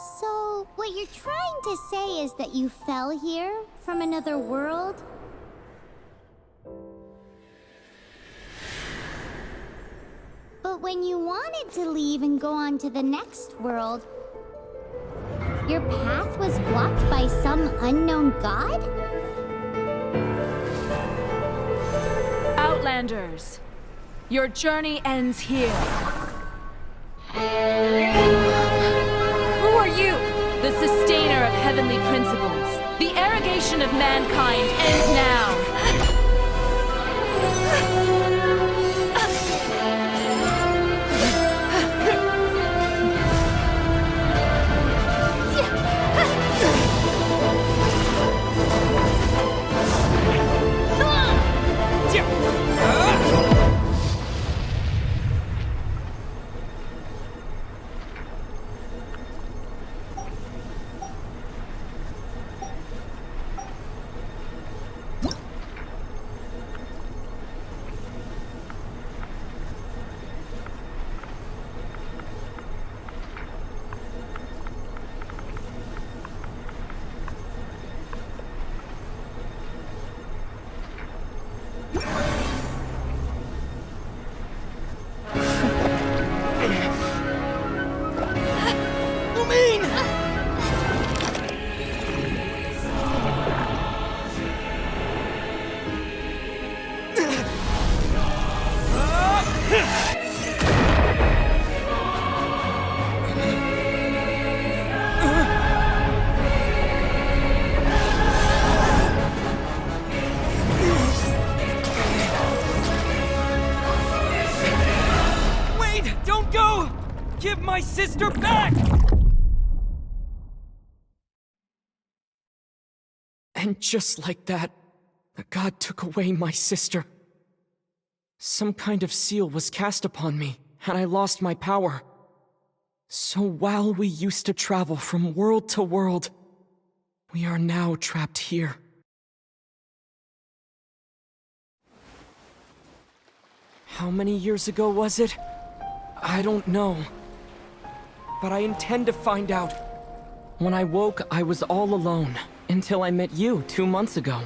So, what you're trying to say is that you fell here from another world? But when you wanted to leave and go on to the next world, your path was blocked by some unknown god? Outlanders, your journey ends here. Who are you? The sustainer of heavenly principles. The arrogation of mankind ends now. Give my sister back! And just like that, the god took away my sister. Some kind of seal was cast upon me, and I lost my power. So while we used to travel from world to world, we are now trapped here. How many years ago was it? I don't know. But I intend to find out. When I woke, I was all alone, until I met you 2 months ago.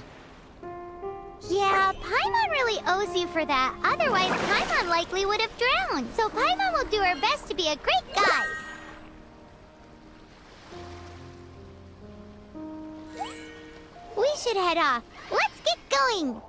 Yeah, Paimon really owes you for that. Otherwise, Paimon likely would have drowned. So Paimon will do her best to be a great guide. We should head off. Let's get going!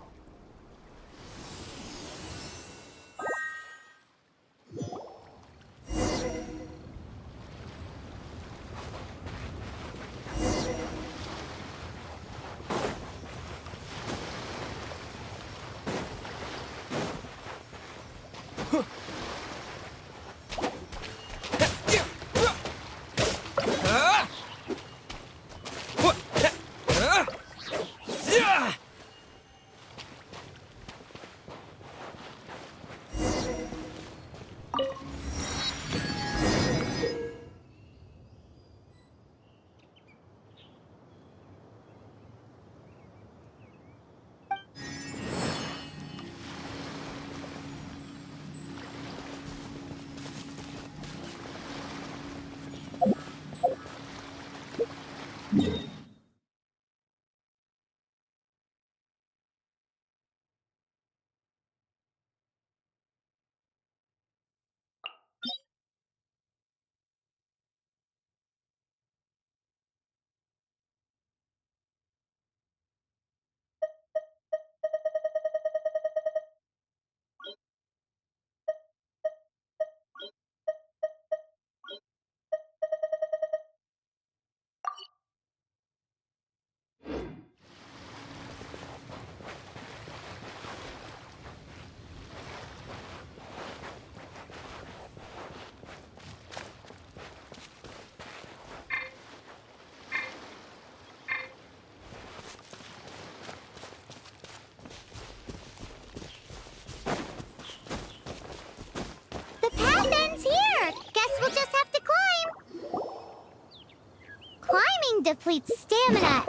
Depletes stamina.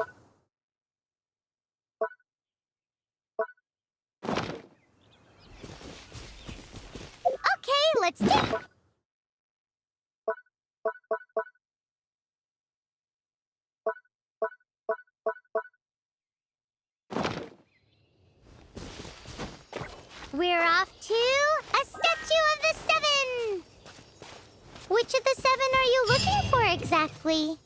Okay, let's dip. We're off to a statue of the seven! Which of the seven are you looking for exactly?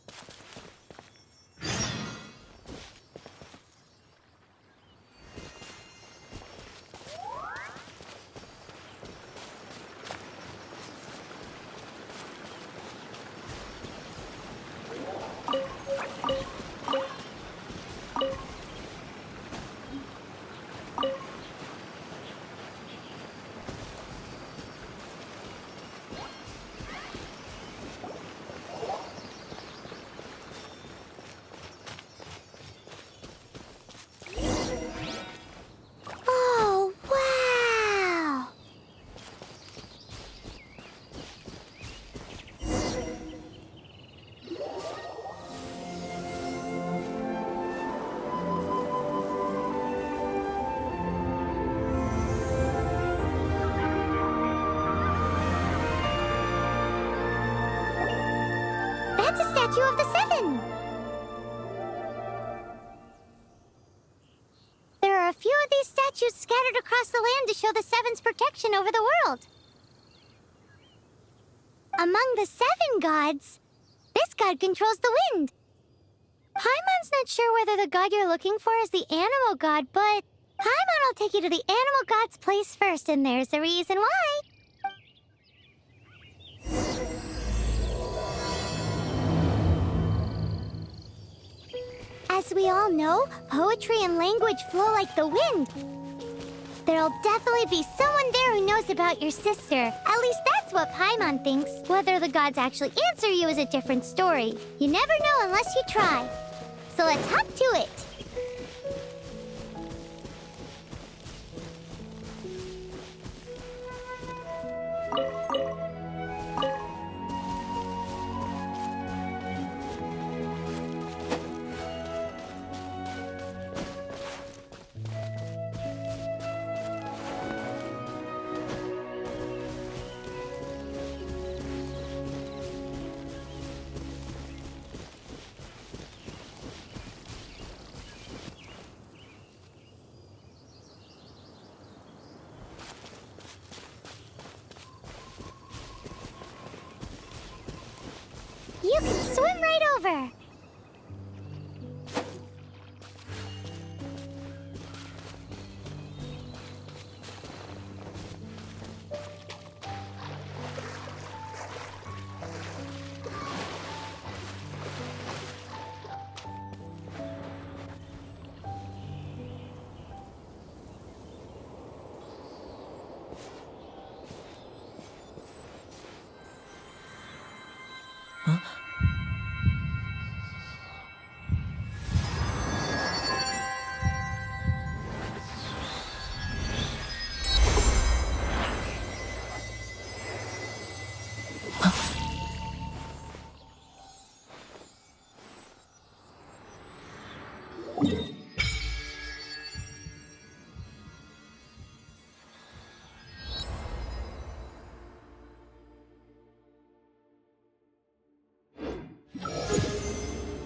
Oh, wow! That's a statue of the seven! There are a few of these statues scattered across the land to show the Seven's protection over the world. Among the seven gods, this god controls the wind. Paimon's not sure whether the god you're looking for is the animal god, but Paimon will take you to the animal god's place first, and there's the reason why. As we all know, poetry and language flow like the wind. There'll definitely be someone there who knows about your sister. At least that's what Paimon thinks. Whether the gods actually answer you is a different story. You never know unless you try. So let's hop to it. You can swim right over.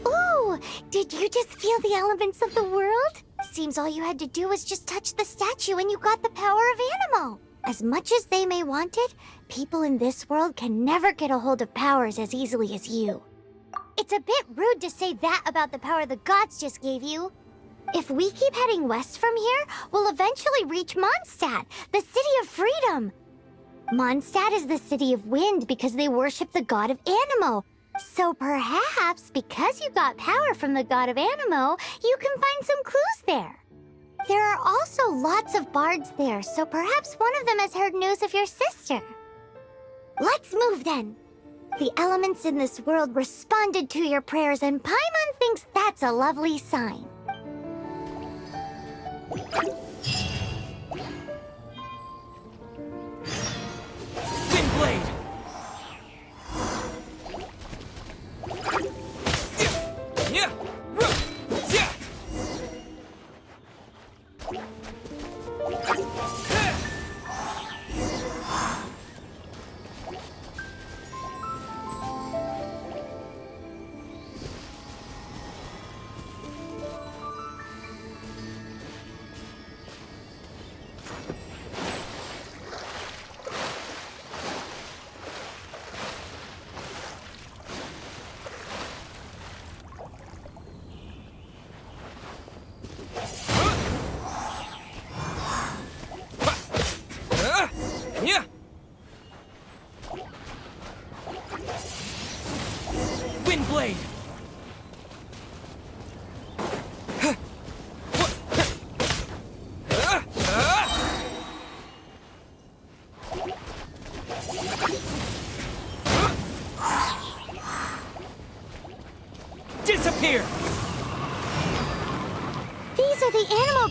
Ooh, did you just feel the elements of the world? Seems all you had to do was just touch the statue and you got the power of Animo. As much as they may want it, people in this world can never get a hold of powers as easily as you. It's a bit rude to say that about the power the gods just gave you. If we keep heading west from here, we'll eventually reach Mondstadt, the city of freedom. Mondstadt is the city of wind because they worship the god of Animo. So perhaps, because you got power from the god of Animo, you can find some clues there. There are also lots of bards there, so perhaps one of them has heard news of your sister. Let's move then. The elements in this world responded to your prayers, and Paimon thinks that's a lovely sign. Windblade! Yeah! Yeah!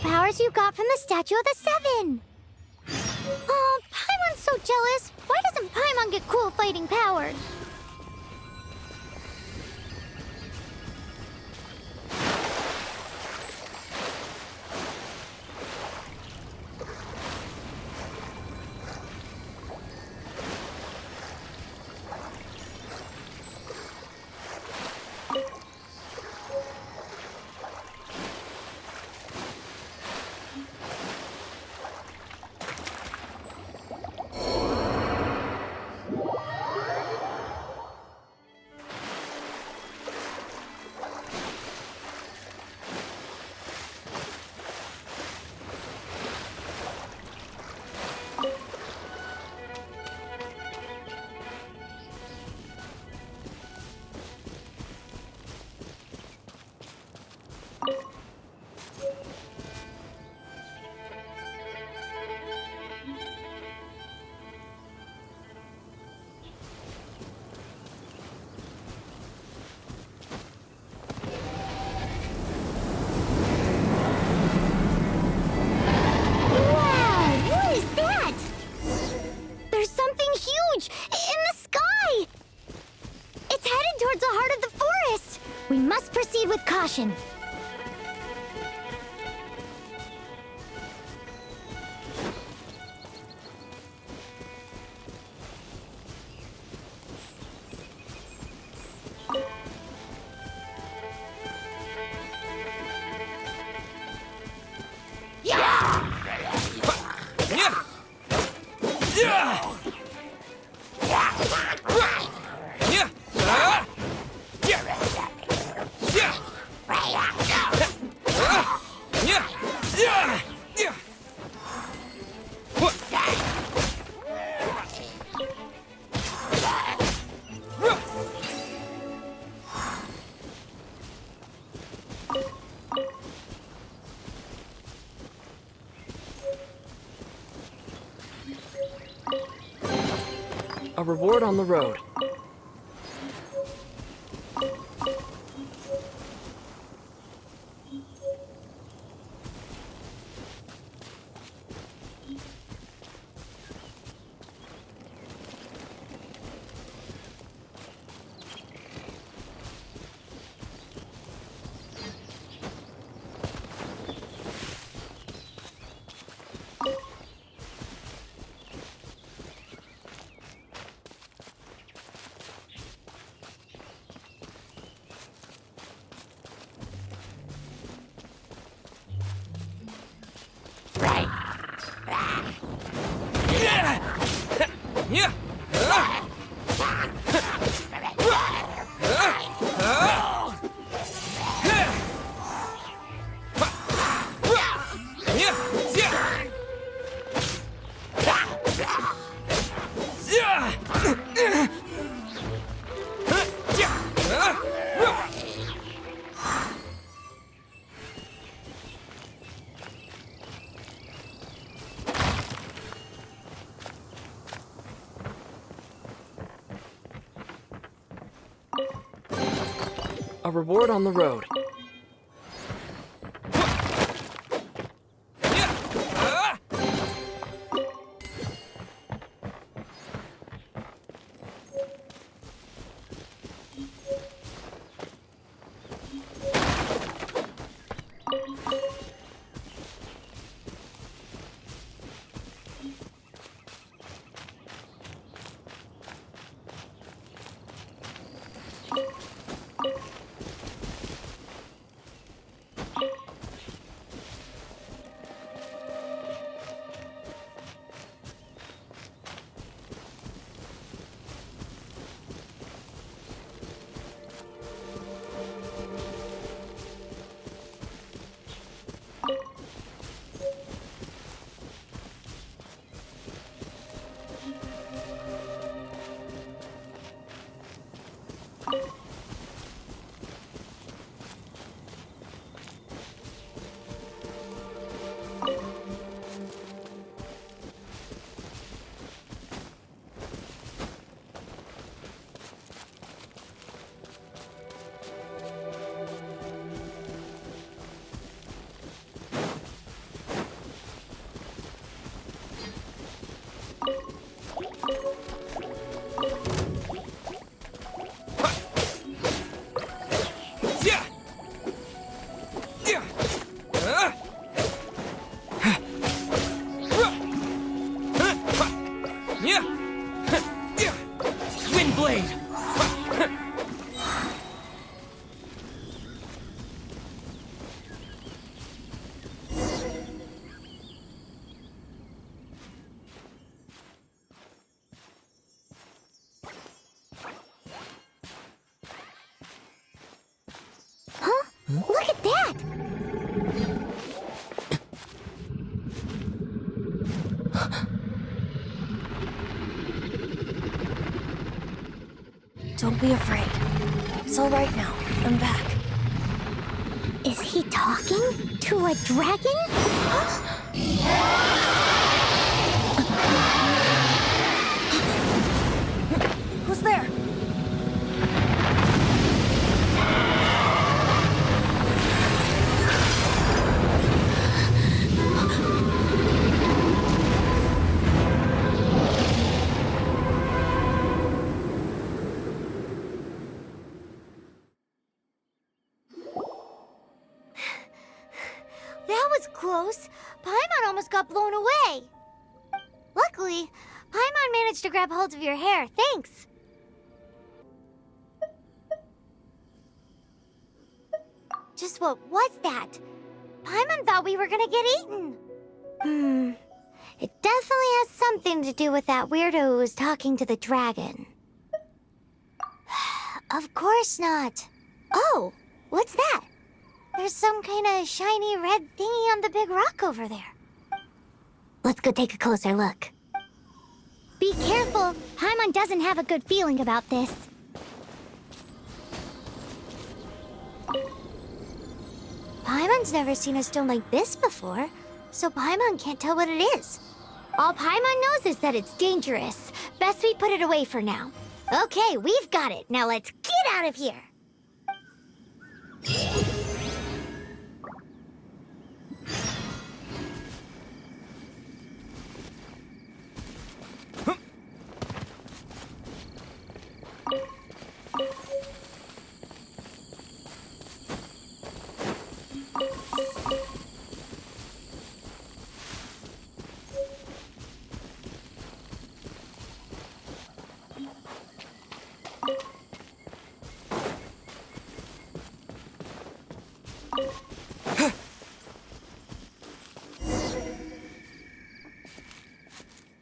powers you got from the Statue of the Seven. Oh, Paimon's so jealous. Why doesn't Paimon get cool fighting powers? With caution. A reward on the road. A reward on the road. Look at that! Don't be afraid. It's all right now. I'm back. Is he talking to a dragon? Who's there? That was close. Paimon almost got blown away. Luckily, Paimon managed to grab hold of your hair. Thanks. Just what was that? Paimon thought we were gonna get eaten. It definitely has something to do with that weirdo who was talking to the dragon. Of course not. Oh, what's that? There's some kind of shiny red thingy on the big rock over there. Let's go take a closer look. Be careful. Paimon doesn't have a good feeling about this. Paimon's never seen a stone like this before, so Paimon can't tell what it is. All Paimon knows is that it's dangerous. Best we put it away for now. Okay, we've got it. Now let's get out of here.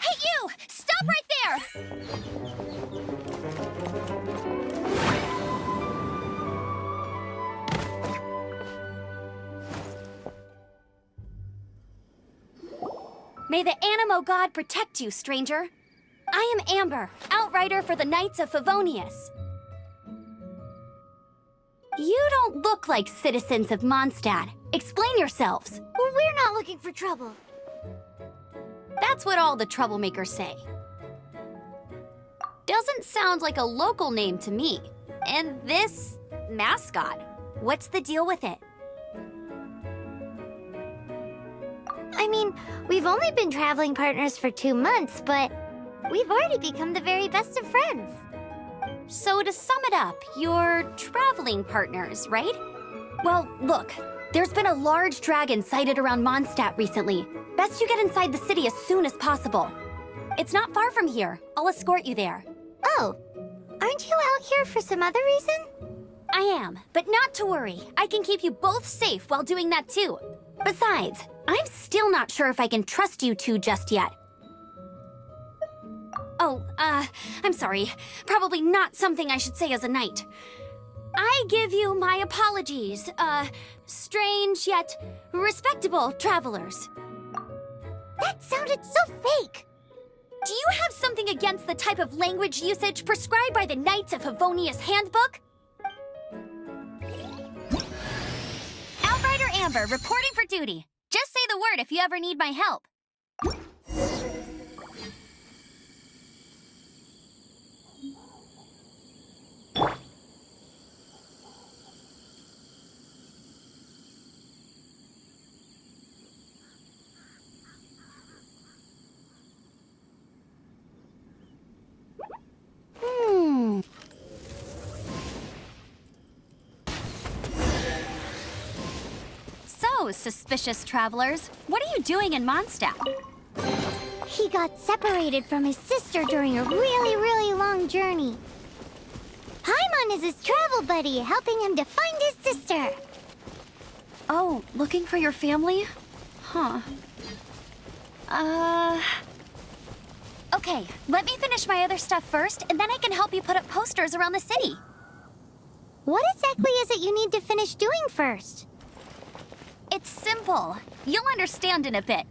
Hey, you! Stop right there! May the Animo God protect you, stranger. I am Amber, outrider for the Knights of Favonius. You don't look like citizens of Mondstadt. Explain yourselves. We're not looking for trouble. That's what all the troublemakers say. Doesn't sound like a local name to me. And this mascot, what's the deal with it? I mean, we've only been traveling partners for 2 months, but we've already become the very best of friends. So to sum it up, you're traveling partners, right? Well, look, there's been a large dragon sighted around Mondstadt recently. Best you get inside the city as soon as possible. It's not far from here. I'll escort you there. Oh, aren't you out here for some other reason? I am, but not to worry. I can keep you both safe while doing that too. Besides, I'm still not sure if I can trust you two just yet. Oh, I'm sorry. Probably not something I should say as a knight. I give you my apologies, strange yet respectable travelers. That sounded so fake. Do you have something against the type of language usage prescribed by the Knights of Favonius Handbook? Outrider Amber, reporting for duty. Just say the word if you ever need my help. So, suspicious travelers, what are you doing in Mondstadt? He got separated from his sister during a really, really long journey. Paimon is his travel buddy, helping him to find his sister. Oh, looking for your family? Huh. Okay, let me finish my other stuff first, and then I can help you put up posters around the city. What exactly is it you need to finish doing first? It's simple. You'll understand in a bit.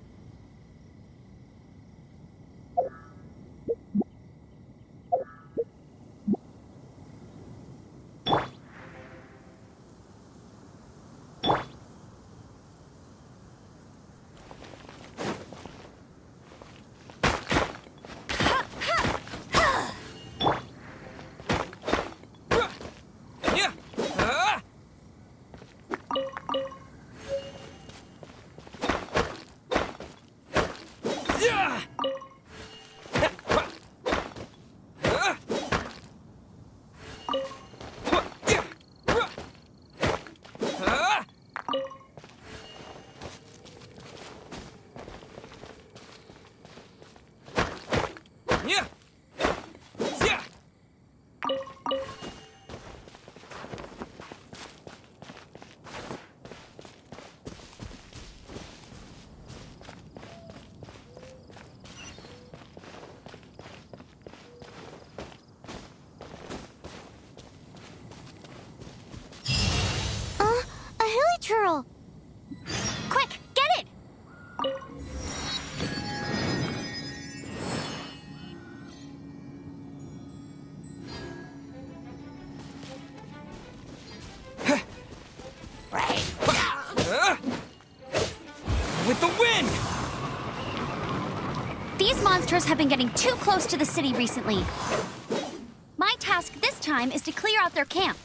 A hilichurl! Quick, get it! With the wind! These monsters have been getting too close to the city recently. My task this time is to clear out their camp.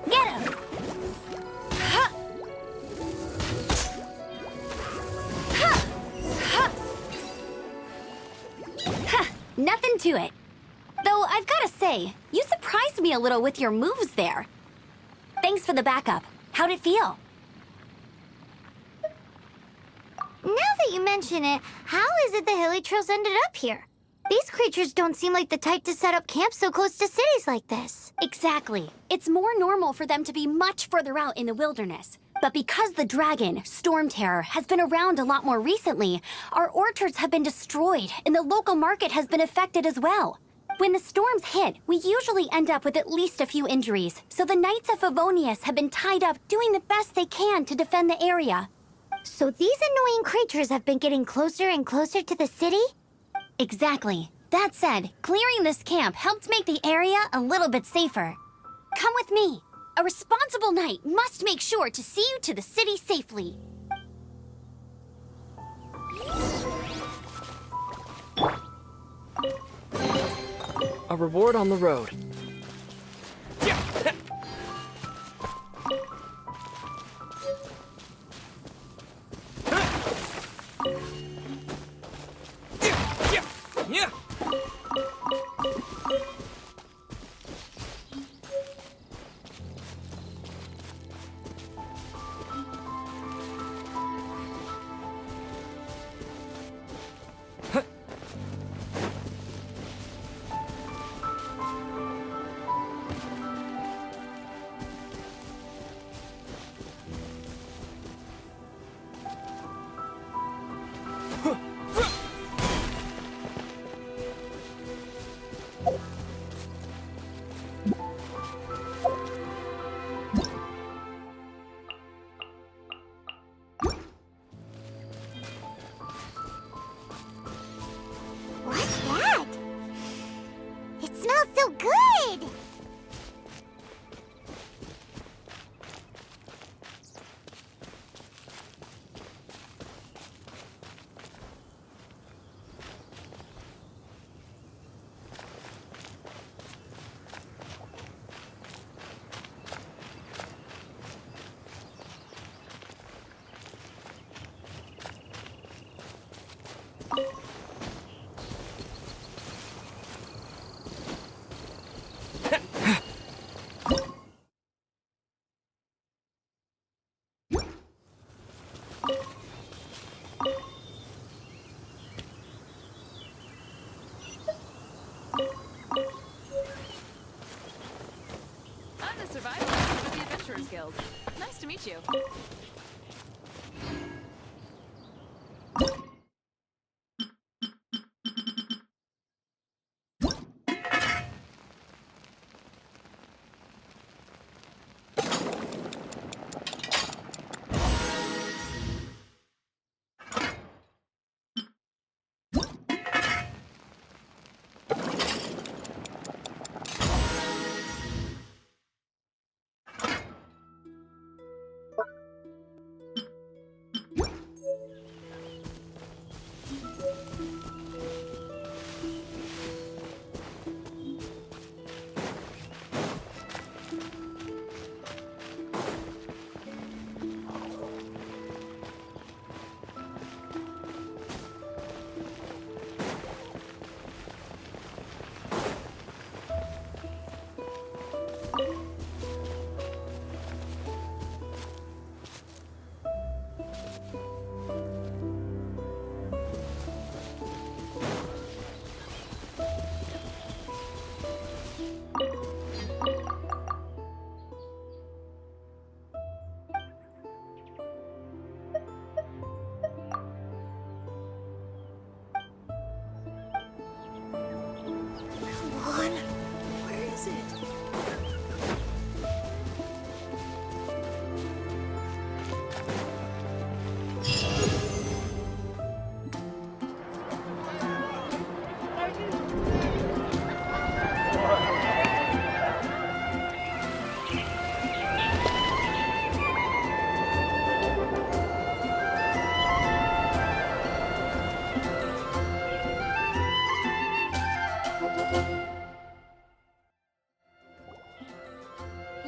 Get him! Nothing to it. Though I've gotta say, you surprised me a little with your moves there. Thanks for the backup. How'd it feel? Now that you mention it, how is it the hilichurls ended up here? These creatures don't seem like the type to set up camp so close to cities like this. Exactly. It's more normal for them to be much further out in the wilderness. But because the dragon, Storm Terror, has been around a lot more recently, our orchards have been destroyed and the local market has been affected as well. When the storms hit, we usually end up with at least a few injuries, so the Knights of Favonius have been tied up doing the best they can to defend the area. So these annoying creatures have been getting closer and closer to the city? Exactly. That said, clearing this camp helped make the area a little bit safer. Come with me. A responsible knight must make sure to see you to the city safely. A reward on the road. the survivalist for the Adventurers Guild. Nice to meet you.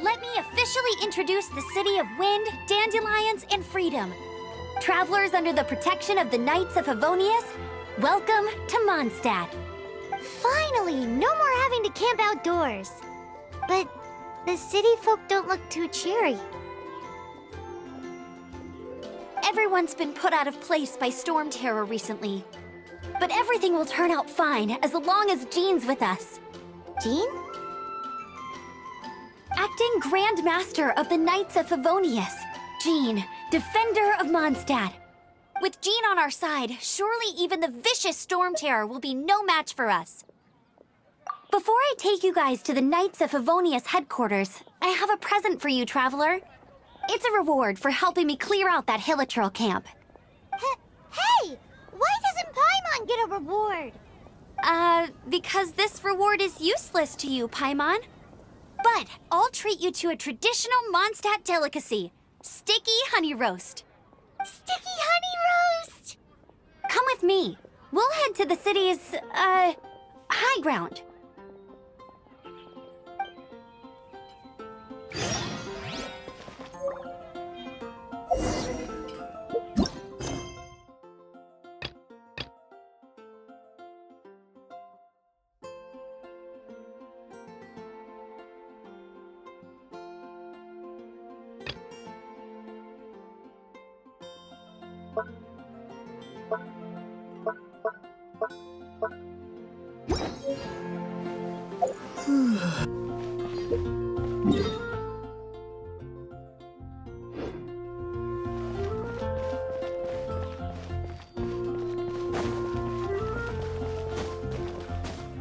Let me officially introduce the city of wind, dandelions, and freedom. Travelers under the protection of the Knights of Favonius, welcome to Mondstadt. Finally, no more having to camp outdoors. But the city folk don't look too cheery. Everyone's been put out of place by storm terror recently. But everything will turn out fine as long as Jean's with us. Jean? Acting Grand Master of the Knights of Favonius, Jean, Defender of Mondstadt. With Jean on our side, surely even the vicious storm terror will be no match for us. Before I take you guys to the Knights of Favonius headquarters, I have a present for you, Traveler. It's a reward for helping me clear out that Hilichurl camp. Hey! Why doesn't Paimon get a reward? Because this reward is useless to you, Paimon. But I'll treat you to a traditional Mondstadt delicacy, sticky honey roast. Sticky honey roast! Come with me. We'll head to the city's, high ground.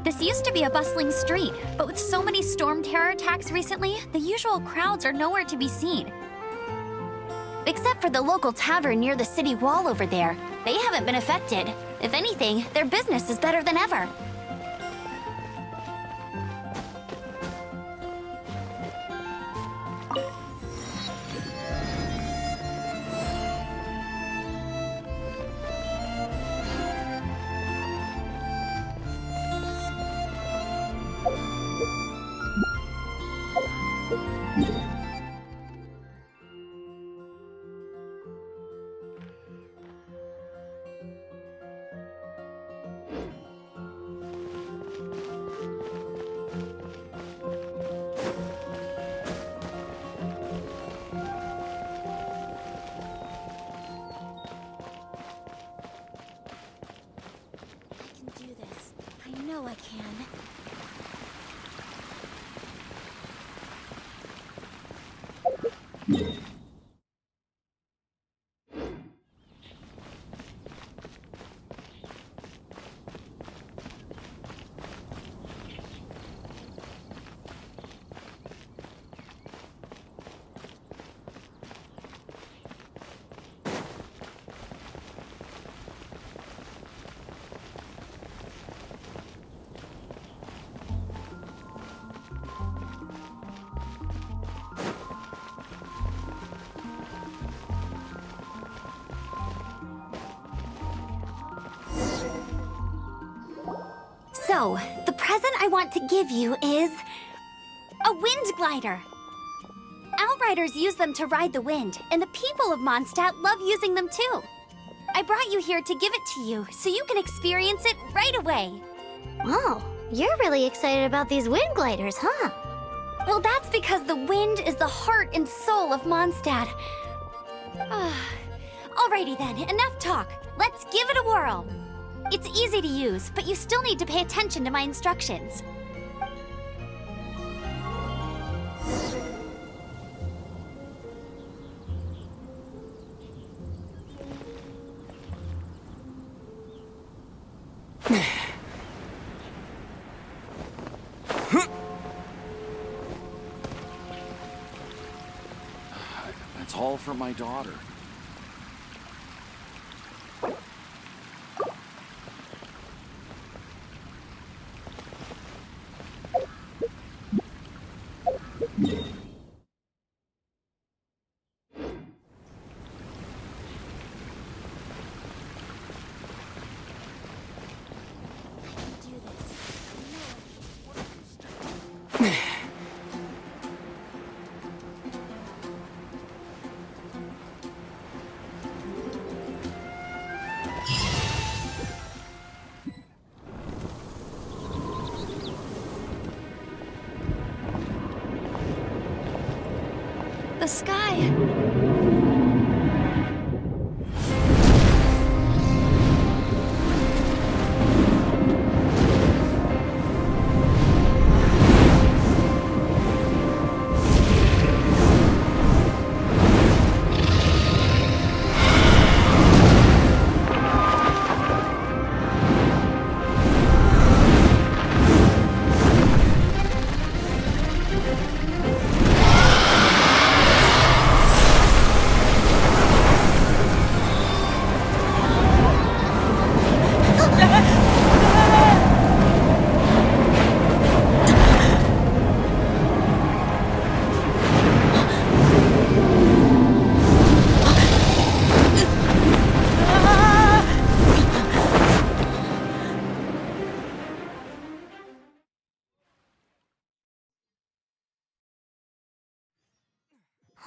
This used to be a bustling street, but with so many storm terror attacks recently, the usual crowds are nowhere to be seen. Except for the local tavern near the city wall over there. They haven't been affected. If anything, their business is better than ever. I can. So, the present I want to give you is a wind glider. Outriders use them to ride the wind, and the people of Mondstadt love using them too. I brought you here to give it to you, so you can experience it right away. Oh, you're really excited about these wind gliders, huh? Well, that's because the wind is the heart and soul of Mondstadt. Alrighty then, enough talk. Let's give it a whirl. It's easy to use, but you still need to pay attention to my instructions. That's all for my daughter. The sky.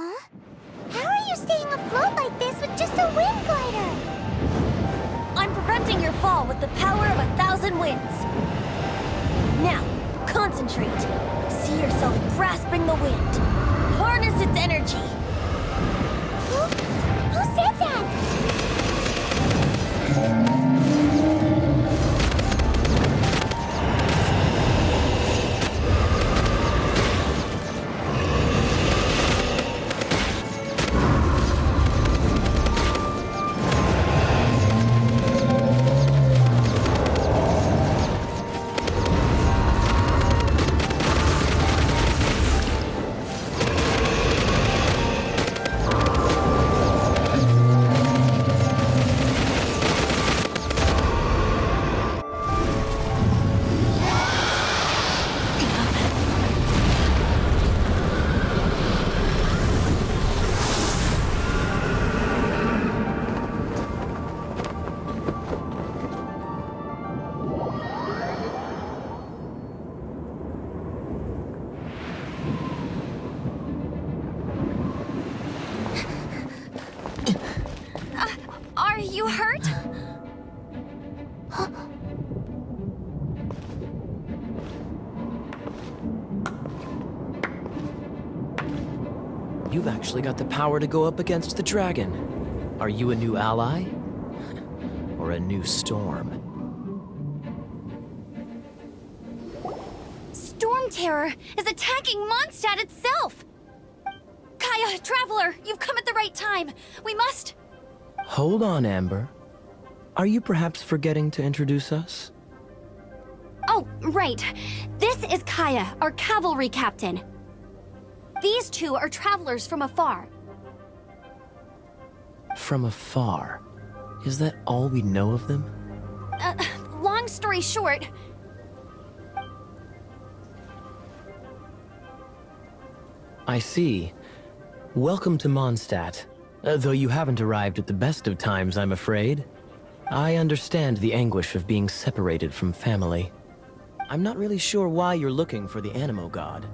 Huh? How are you staying afloat like this with just a wind glider? I'm preventing your fall with the power of 1,000 winds. Now, concentrate. See yourself grasping the wind. Harness its energy. Who said that? Are you hurt? You've actually got the power to go up against the dragon. Are you a new ally? Or a new storm? Storm Terror is attacking Mondstadt itself! Kaya, Traveler, you've come at the right time. We must... Hold on, Amber. Are you perhaps forgetting to introduce us? Oh, right. This is Kaya, our cavalry captain. These two are travelers from afar. From afar. Is that all we know of them? Long story short... I see. Welcome to Mondstadt. Though you haven't arrived at the best of times, I'm afraid. I understand the anguish of being separated from family. I'm not really sure why you're looking for the Animo God.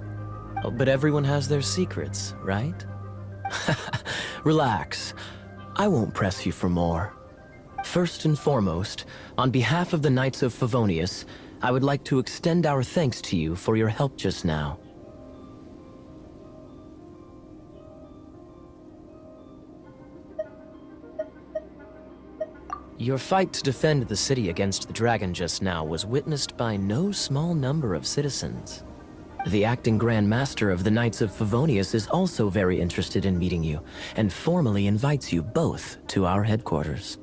Oh, but everyone has their secrets, right? Relax. I won't press you for more. First and foremost, on behalf of the Knights of Favonius, I would like to extend our thanks to you for your help just now. Your fight to defend the city against the dragon just now was witnessed by no small number of citizens. The acting Grand Master of the Knights of Favonius is also very interested in meeting you, and formally invites you both to our headquarters.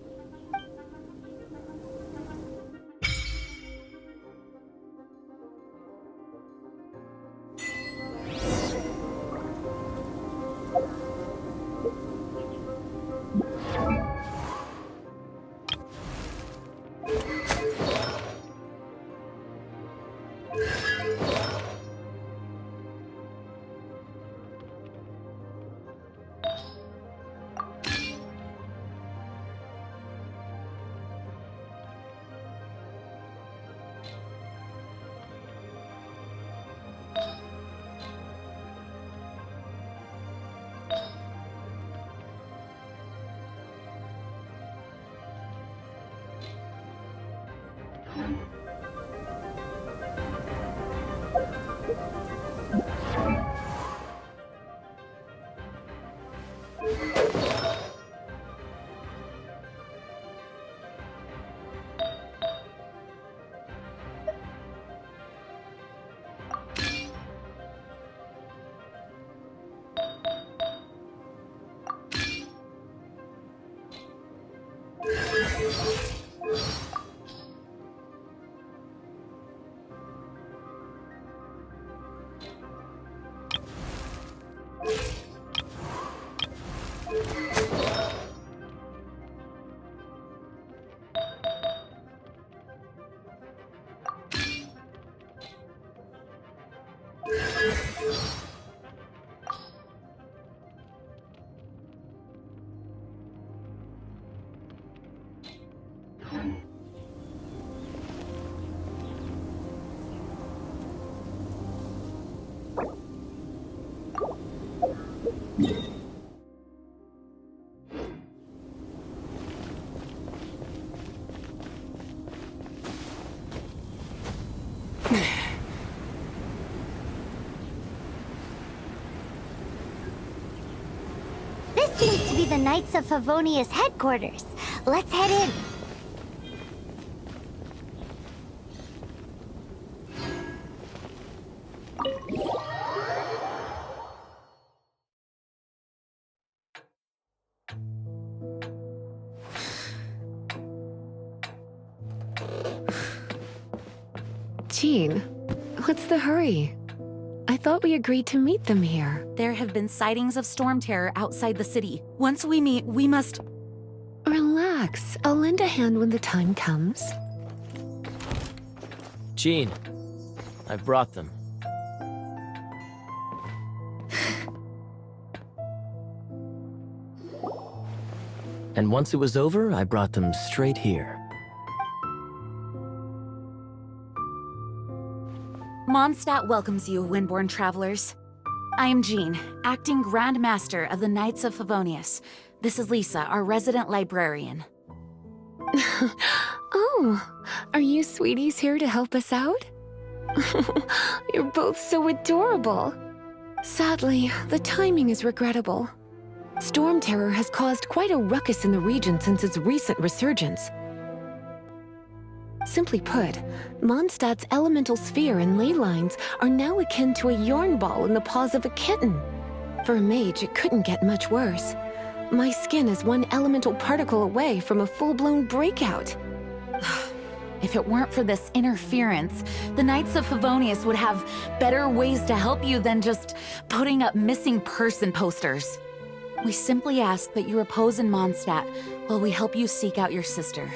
This seems to be the Knights of Favonius headquarters. Let's head in. Jean, what's the hurry? I thought we agreed to meet them here. There have been sightings of storm terror outside the city. Once we meet, we must... Relax. I'll lend a hand when the time comes. Jean, I've brought them. And once it was over, I brought them straight here. Mondstadt welcomes you, Windborn travelers. I am Jean, acting Grand Master of the Knights of Favonius. This is Lisa, our resident librarian. Oh, are you sweeties here to help us out? You're both so adorable. Sadly, the timing is regrettable. Storm terror has caused quite a ruckus in the region since its recent resurgence. Simply put, Mondstadt's elemental sphere and ley lines are now akin to a yarn ball in the paws of a kitten. For a mage, it couldn't get much worse. My skin is one elemental particle away from a full-blown breakout. If it weren't for this interference, the Knights of Favonius would have better ways to help you than just putting up missing person posters. We simply ask that you repose in Mondstadt while we help you seek out your sister.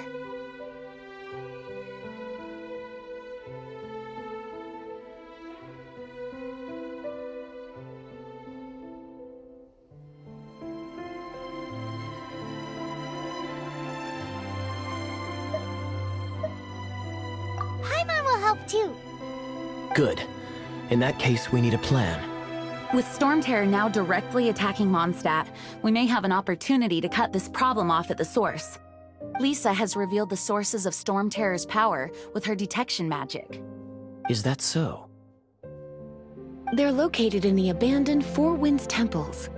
Paimon will help too. Good. In that case, we need a plan. With Storm Terror now directly attacking Mondstadt, we may have an opportunity to cut this problem off at the source. Lisa has revealed the sources of Storm Terror's power with her detection magic. Is that so? They're located in the abandoned Four Winds temples.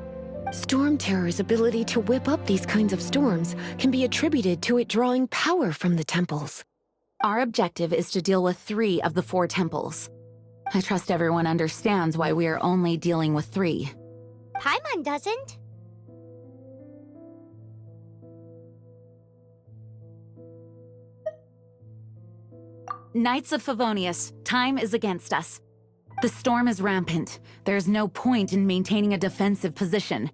Storm Terror's ability to whip up these kinds of storms can be attributed to it drawing power from the temples. Our objective is to deal with 3 of the 4 temples. I trust everyone understands why we are only dealing with 3. Paimon doesn't. Knights of Favonius, time is against us. The storm is rampant. There's no point in maintaining a defensive position.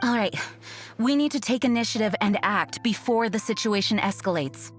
All right, we need to take initiative and act before the situation escalates.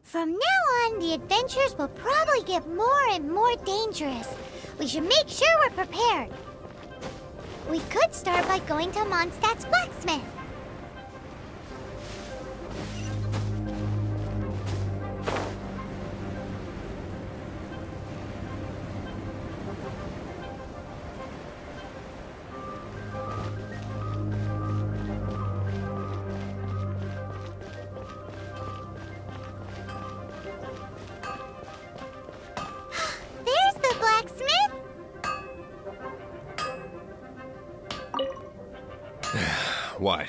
From now on, the adventures will probably get more and more dangerous. We should make sure we're prepared. We could start by going to Mondstadt's blacksmith. There's the blacksmith! What?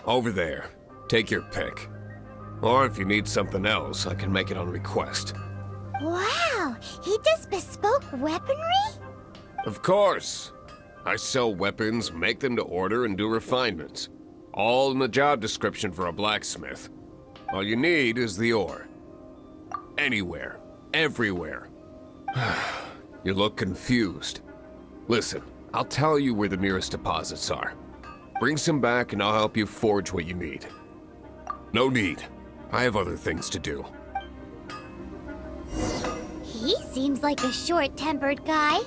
Over there. Take your pick. Or if you need something else, I can make it on request. Wow, he does bespoke weaponry? Of course. I sell weapons, make them to order, and do refinements. All in the job description for a blacksmith. All you need is the ore. Anywhere. Everywhere. You look confused. Listen, I'll tell you where the nearest deposits are. Bring some back and I'll help you forge what you need. No need. I have other things to do. He seems like a short-tempered guy.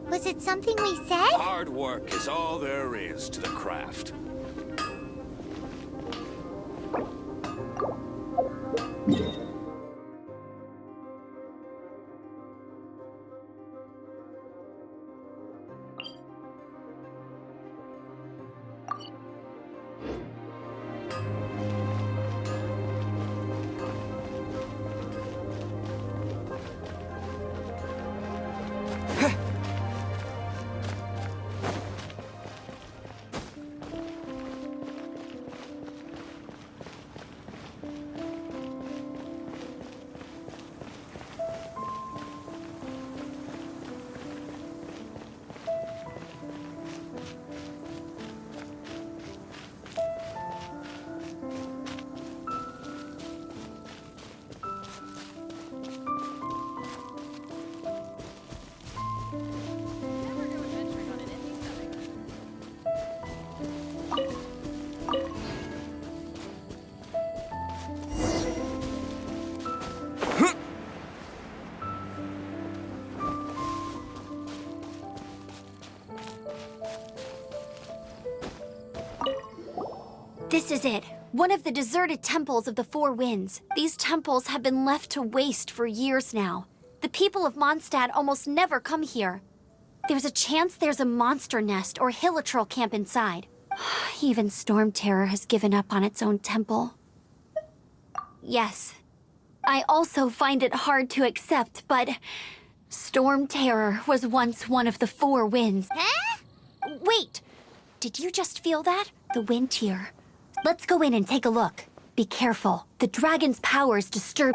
Was it something we said? Hard work is all there is to the craft. This is it. One of the deserted temples of the Four Winds. These temples have been left to waste for years now. The people of Mondstadt almost never come here. There's a chance there's a monster nest or hilitrol camp inside. Even Storm Terror has given up on its own temple. Yes. I also find it hard to accept, but Storm Terror was once one of the Four Winds. Huh? Wait! Did you just feel that? The wind here. Let's go in and take a look. Be careful. The dragon's powers disturb...